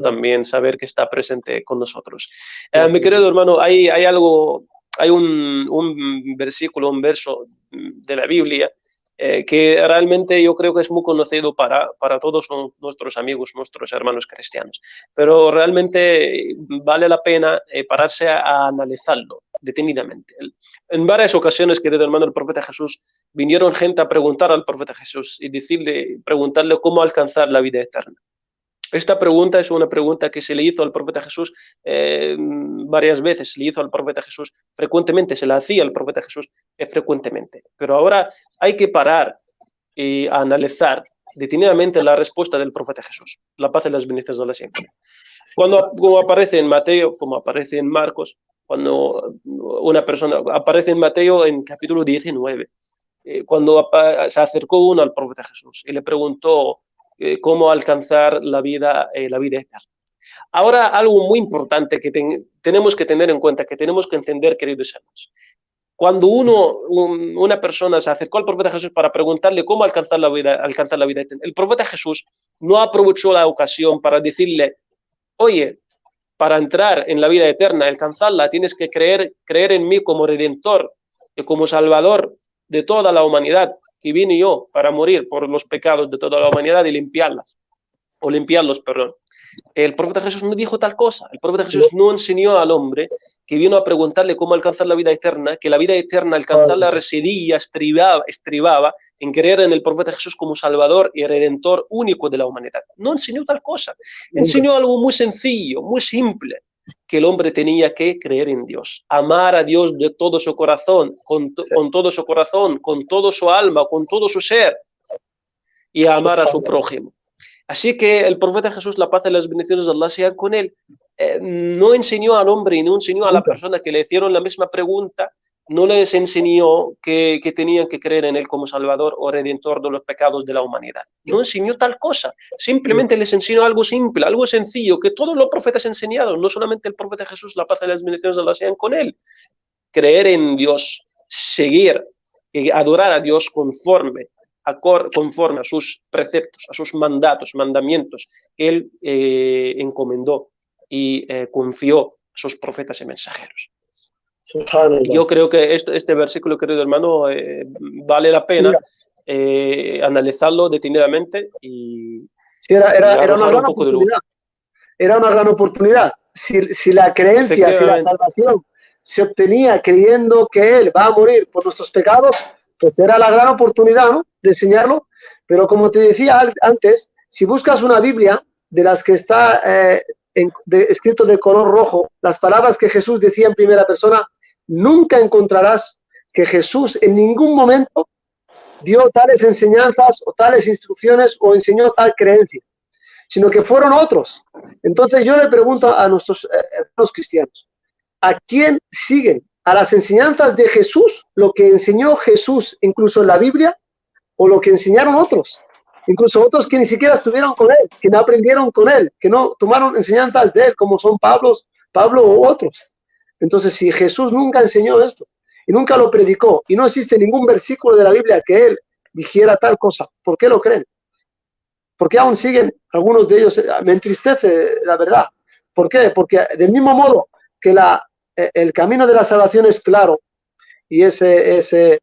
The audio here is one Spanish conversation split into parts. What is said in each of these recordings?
también saber que está presente con nosotros. Mi querido hermano, hay algo, hay un versículo, un verso de la Biblia que realmente yo creo que es muy conocido para todos nuestros amigos, nuestros hermanos cristianos, pero realmente vale la pena pararse a analizarlo detenidamente. En varias ocasiones, querido hermano, el profeta Jesús, vinieron gente a preguntar al profeta Jesús y preguntarle cómo alcanzar la vida eterna. Esta pregunta es una pregunta que se le hizo al profeta Jesús varias veces, se le hizo al profeta Jesús frecuentemente, se la hacía al profeta Jesús frecuentemente. Pero ahora hay que parar y analizar detenidamente la respuesta del profeta Jesús. La paz y las bendiciones de la siempre. Como aparece en Mateo, como aparece en Marcos, cuando una persona aparece en Mateo en capítulo 19, cuando se acercó uno al profeta Jesús y le preguntó cómo alcanzar la vida eterna. Ahora, algo muy importante que tenemos que tener en cuenta, que tenemos que entender, queridos hermanos. Cuando una persona se acercó al profeta Jesús para preguntarle cómo alcanzar la vida eterna, el profeta Jesús no aprovechó la ocasión para decirle, oye, para entrar en la vida eterna, alcanzarla, tienes que creer en mí como redentor y como salvador de toda la humanidad, que vine yo para morir por los pecados de toda la humanidad y limpiarlos. El profeta Jesús no dijo tal cosa. El profeta Jesús no enseñó al hombre que vino a preguntarle cómo alcanzar la vida eterna, que la vida eterna, alcanzarla, residía, estribaba en creer en el profeta Jesús como Salvador y Redentor único de la humanidad. No enseñó tal cosa. Enseñó algo muy sencillo, muy simple, que el hombre tenía que creer en Dios, amar a Dios de todo su corazón, con todo su corazón, con todo su alma, con todo su ser, y amar a su prójimo. Así que el profeta Jesús, la paz y las bendiciones de Allah sean con él, no enseñó al hombre y no enseñó a la persona que le hicieron la misma pregunta, no les enseñó que tenían que creer en él como Salvador o Redentor de los pecados de la humanidad. No enseñó tal cosa, simplemente les enseñó algo simple, algo sencillo, que todos los profetas enseñaron, no solamente el profeta Jesús, la paz y las bendiciones de Allah sean con él. Creer en Dios, seguir y adorar a Dios conforme a sus preceptos, a sus mandamientos que él encomendó y confió a sus profetas y mensajeros. Yo creo que este versículo, querido hermano, vale la pena analizarlo detenidamente y era una gran oportunidad. Era una gran oportunidad. Si la creencia, si la salvación se obtenía creyendo que Él va a morir por nuestros pecados, pues era la gran oportunidad, ¿no?, de enseñarlo. Pero como te decía antes, si buscas una Biblia de las que está escrito de color rojo, las palabras que Jesús decía en primera persona, nunca encontrarás que Jesús en ningún momento dio tales enseñanzas o tales instrucciones o enseñó tal creencia, sino que fueron otros. Entonces yo le pregunto a nuestros hermanos cristianos, ¿a quién siguen? ¿A las enseñanzas de Jesús, lo que enseñó Jesús incluso en la Biblia, o lo que enseñaron otros? Incluso otros que ni siquiera estuvieron con él, que no aprendieron con él, que no tomaron enseñanzas de él, como son Pablo u otros. Entonces, si Jesús nunca enseñó esto y nunca lo predicó y no existe ningún versículo de la Biblia que él dijera tal cosa, ¿por qué lo creen? ¿Por qué aún siguen algunos de ellos? Me entristece, la verdad. ¿Por qué? Porque del mismo modo que el camino de la salvación es claro y ese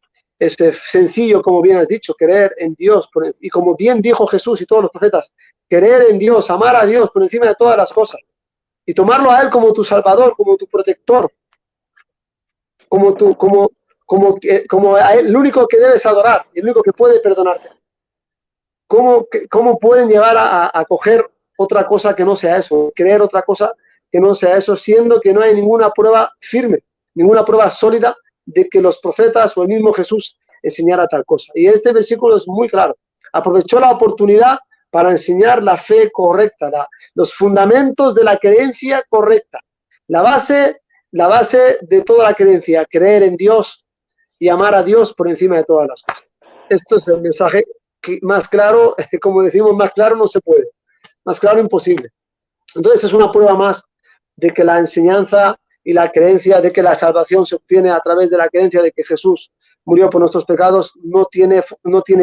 sencillo, como bien has dicho, creer en Dios, y como bien dijo Jesús y todos los profetas, creer en Dios, amar a Dios por encima de todas las cosas y tomarlo a Él como tu Salvador, como tu protector, como a Él, el único que debes adorar, el único que puede perdonarte. ¿Cómo pueden llegar a coger otra cosa que no sea eso, creer otra cosa que no sea eso, siendo que no hay ninguna prueba firme, ninguna prueba sólida de que los profetas o el mismo Jesús enseñara tal cosa? Y este versículo es muy claro. Aprovechó la oportunidad para enseñar la fe correcta, los fundamentos de la creencia correcta, la base de toda la creencia, creer en Dios y amar a Dios por encima de todas las cosas. Esto es el mensaje más claro, como decimos, más claro no se puede, más claro imposible. Entonces es una prueba más de que la enseñanza y la creencia de que la salvación se obtiene a través de la creencia de que Jesús murió por nuestros pecados no tiene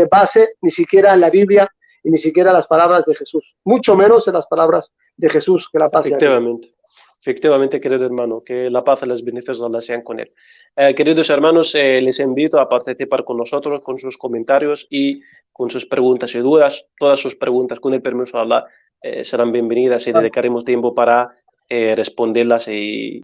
base ni siquiera en la Biblia y ni siquiera las palabras de Jesús, mucho menos en las palabras de Jesús, que la paz sea con él. Efectivamente, querido hermano, que la paz y los beneficios de Allah sean con él. Queridos hermanos, les invito a participar con nosotros, con sus comentarios y con sus preguntas y dudas. Todas sus preguntas, con el permiso de Allah, serán bienvenidas y dedicaremos tiempo para responderlas y